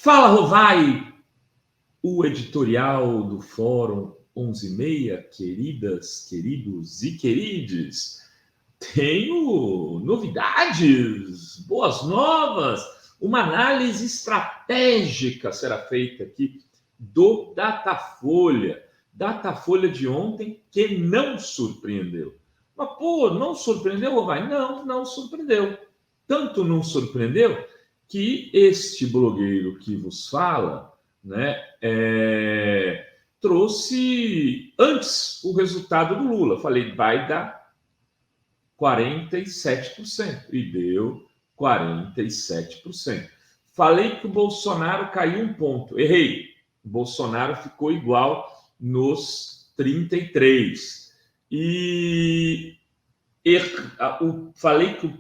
Fala, Rovai, o editorial do Fórum 11:30, queridas, queridos e querides. Tenho novidades, boas novas, uma análise estratégica será feita aqui do Datafolha. Datafolha de ontem que não surpreendeu. Mas, não surpreendeu, Rovai? Não surpreendeu. Tanto não surpreendeu que este blogueiro que vos fala, né, trouxe antes o resultado do Lula. Falei, vai dar 47%, e deu 47%. Falei que o Bolsonaro caiu um ponto, errei. O Bolsonaro ficou igual nos 33%. Falei que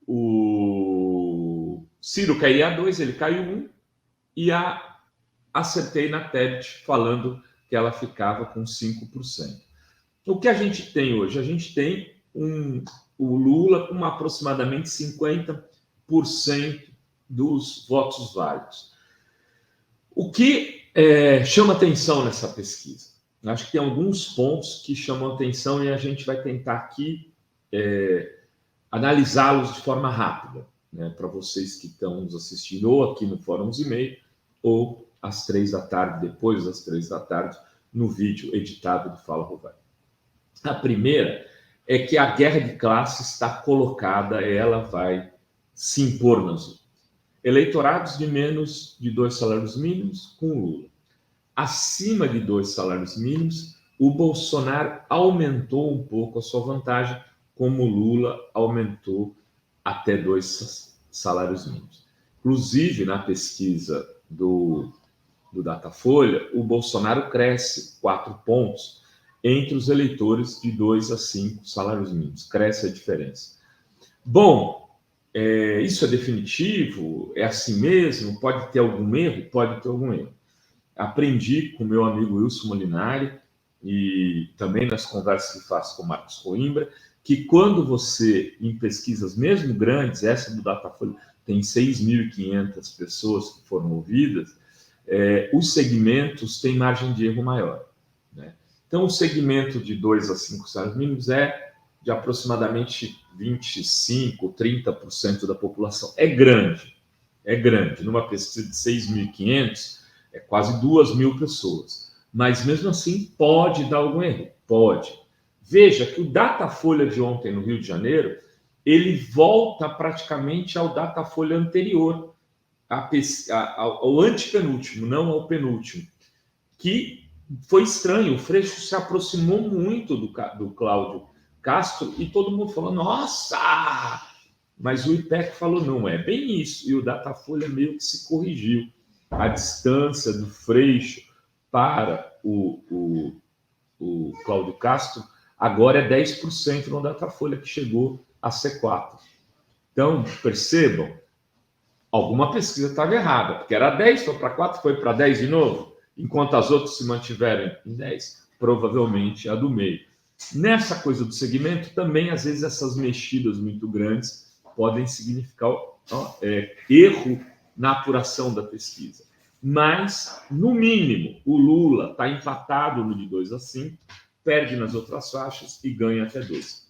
o Ciro cairia 2%, ele caiu 1%, e acertei na Tebet falando que ela ficava com 5%. O que a gente tem hoje? A gente tem o Lula com aproximadamente 50% dos votos válidos. O que chama atenção nessa pesquisa? Acho que tem alguns pontos que chamam atenção e a gente vai tentar aqui analisá-los de forma rápida, né, para vocês que estão nos assistindo ou aqui no Fórum 11:30 ou às 3 da tarde, depois das 3 da tarde, no vídeo editado do Fala Rovai. A primeira é que a guerra de classe está colocada, ela vai se impor nas urnas. Eleitorados de menos de 2 salários mínimos com o Lula. Acima de 2 salários mínimos, o Bolsonaro aumentou um pouco a sua vantagem, como o Lula aumentou até 2 salários mínimos. Inclusive, na pesquisa do Datafolha, o Bolsonaro cresce 4 pontos entre os eleitores de 2 a 5 salários mínimos. Cresce a diferença. Bom, isso é definitivo? É assim mesmo? Pode ter algum erro? Pode ter algum erro. Aprendi com meu amigo Wilson Molinari e também nas conversas que faço com o Marcos Coimbra, que quando você, em pesquisas mesmo grandes, essa do Datafolha tem 6.500 pessoas que foram ouvidas, os segmentos têm margem de erro maior, né? Então, o segmento de 2 a 5 salários mínimos é de aproximadamente 25%, 30% da população. É grande. Numa pesquisa de 6.500, é quase 2.000 pessoas. Mas, mesmo assim, pode dar algum erro. Pode. Veja que o Datafolha de ontem no Rio de Janeiro, ele volta praticamente ao Datafolha anterior, ao antepenúltimo, não ao penúltimo, que foi estranho. O Freixo se aproximou muito do Cláudio Castro e todo mundo falou, nossa! Mas o IPEC falou, não é bem isso. E o Datafolha meio que se corrigiu. A distância do Freixo para o Cláudio Castro agora é 10% no Datafolha, que chegou a ser 4%. Então, percebam, alguma pesquisa estava errada, porque era 10, foi para 4, foi para 10 de novo, enquanto as outras se mantiverem em 10, provavelmente a do meio. Nessa coisa do segmento, também, às vezes, essas mexidas muito grandes podem significar erro na apuração da pesquisa. Mas, no mínimo, o Lula está empatado no de 2 a 5, perde nas outras faixas e ganha até 2.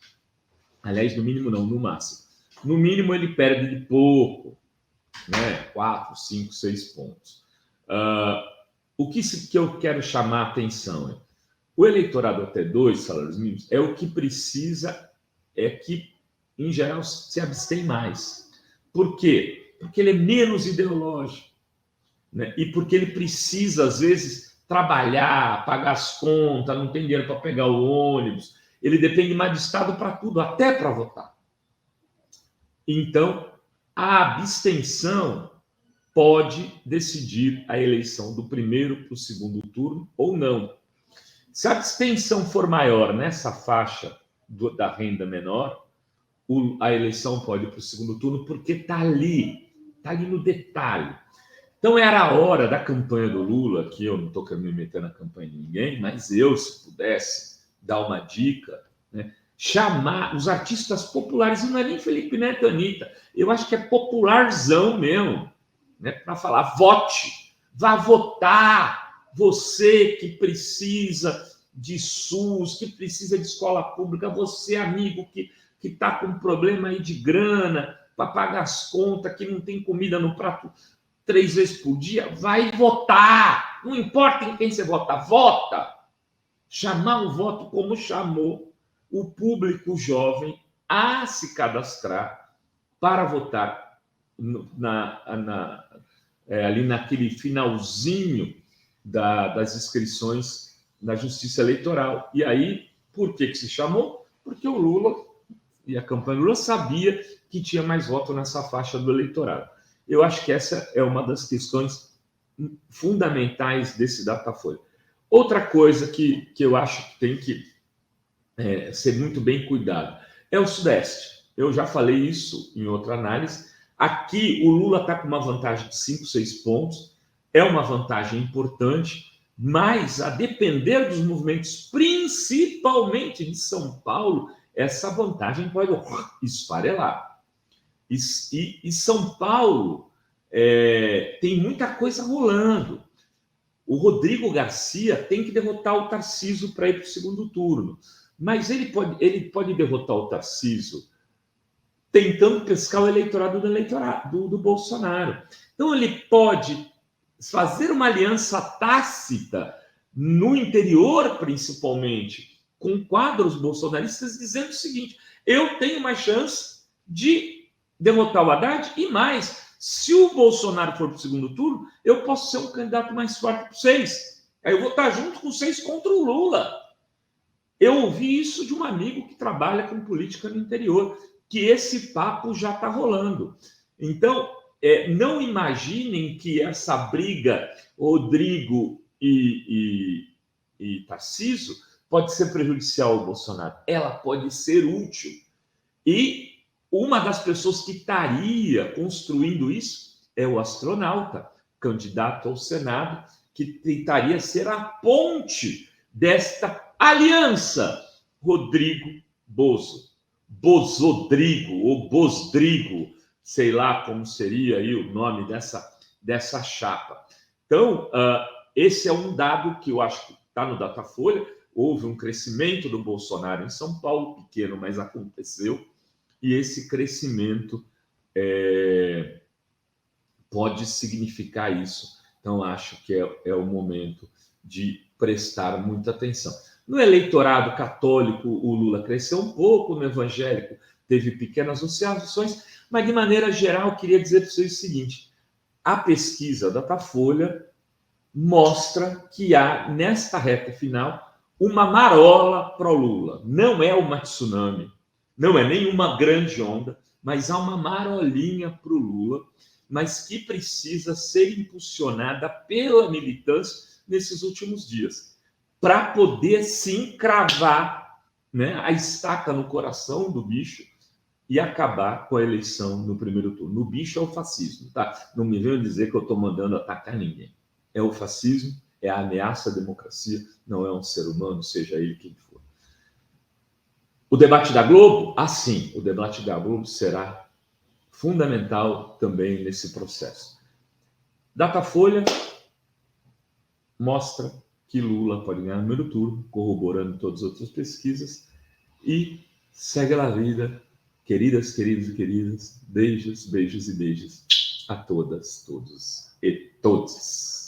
Aliás, no mínimo não, no máximo. No mínimo ele perde de pouco, né? 4, 5, 6 pontos. O que eu quero chamar a atenção é o eleitorado até 2 salários mínimos é o que precisa, que, em geral, se abstém mais. Por quê? Porque ele é menos ideológico, né? E porque ele precisa, às vezes, trabalhar, pagar as contas, não tem dinheiro para pegar o ônibus, ele depende mais do Estado para tudo, até para votar. Então, a abstenção pode decidir a eleição do primeiro para o segundo turno ou não. Se a abstenção for maior nessa faixa da renda menor, a eleição pode ir para o segundo turno, porque está ali no detalhe. Então, era a hora da campanha do Lula, que eu não estou querendo me meter na campanha de ninguém, mas eu, se pudesse dar uma dica, né, chamar os artistas populares, e não é nem Felipe Neto e Anitta, eu acho que é popularzão mesmo, né, para falar: vote, vá votar, você que precisa de SUS, que precisa de escola pública, você, amigo, que está com problema aí de grana para pagar as contas, que não tem comida no prato 3 vezes por dia, vai votar. Não importa em quem você vota, vota. Chamar o voto como chamou o público jovem a se cadastrar para votar ali naquele finalzinho das inscrições na Justiça Eleitoral. E aí, por que se chamou? Porque o Lula e a campanha Lula sabia que tinha mais voto nessa faixa do eleitorado. Eu acho que essa é uma das questões fundamentais desse Datafolha. Outra coisa que eu acho que tem que ser muito bem cuidado é o Sudeste. Eu já falei isso em outra análise. Aqui o Lula está com uma vantagem de 5, 6 pontos, é uma vantagem importante, mas a depender dos movimentos, principalmente de São Paulo, essa vantagem pode esfarelar. E São Paulo tem muita coisa rolando. O Rodrigo Garcia tem que derrotar o Tarcísio para ir para o segundo turno. Mas ele pode derrotar o Tarcísio tentando pescar o eleitorado do Bolsonaro. Então, ele pode fazer uma aliança tácita no interior, principalmente, com quadros bolsonaristas, dizendo o seguinte: eu tenho mais chance de derrotar o Haddad e mais. Se o Bolsonaro for para o segundo turno, eu posso ser um candidato mais forte para 6. Aí eu vou estar junto com 6 contra o Lula. Eu ouvi isso de um amigo que trabalha com política no interior, que esse papo já está rolando. Então, não imaginem que essa briga Rodrigo e Tarcísio pode ser prejudicial ao Bolsonaro. Ela pode ser útil. E uma das pessoas que estaria construindo isso é o astronauta, candidato ao Senado, que tentaria ser a ponte desta aliança Rodrigo-Bozo. Bozodrigo ou Bosdrigo, sei lá como seria aí o nome dessa chapa. Então, esse é um dado que eu acho que está no Datafolha. Houve um crescimento do Bolsonaro em São Paulo, pequeno, mas aconteceu. E esse crescimento pode significar isso. Então, acho que é o momento de prestar muita atenção. No eleitorado católico, o Lula cresceu um pouco, no evangélico teve pequenas oscilações, mas, de maneira geral, queria dizer para vocês o seguinte: a pesquisa Datafolha mostra que há, nesta reta final, uma marola para o Lula. Não é uma tsunami, não é nenhuma grande onda, mas há uma marolinha para o Lula, mas que precisa ser impulsionada pela militância nesses últimos dias, para poder, sim, cravar, né, a estaca no coração do bicho e acabar com a eleição no primeiro turno. O bicho é o fascismo, tá? Não me venham dizer que eu estou mandando atacar ninguém. É o fascismo, é a ameaça à democracia, não é um ser humano, seja ele quem for. O debate da Globo? Sim, o debate da Globo será fundamental também nesse processo. Datafolha mostra que Lula pode ganhar no primeiro turno, corroborando todas as outras pesquisas, e segue a vida, queridas, queridos e queridas, beijos, beijos e beijos a todas, todos e todos.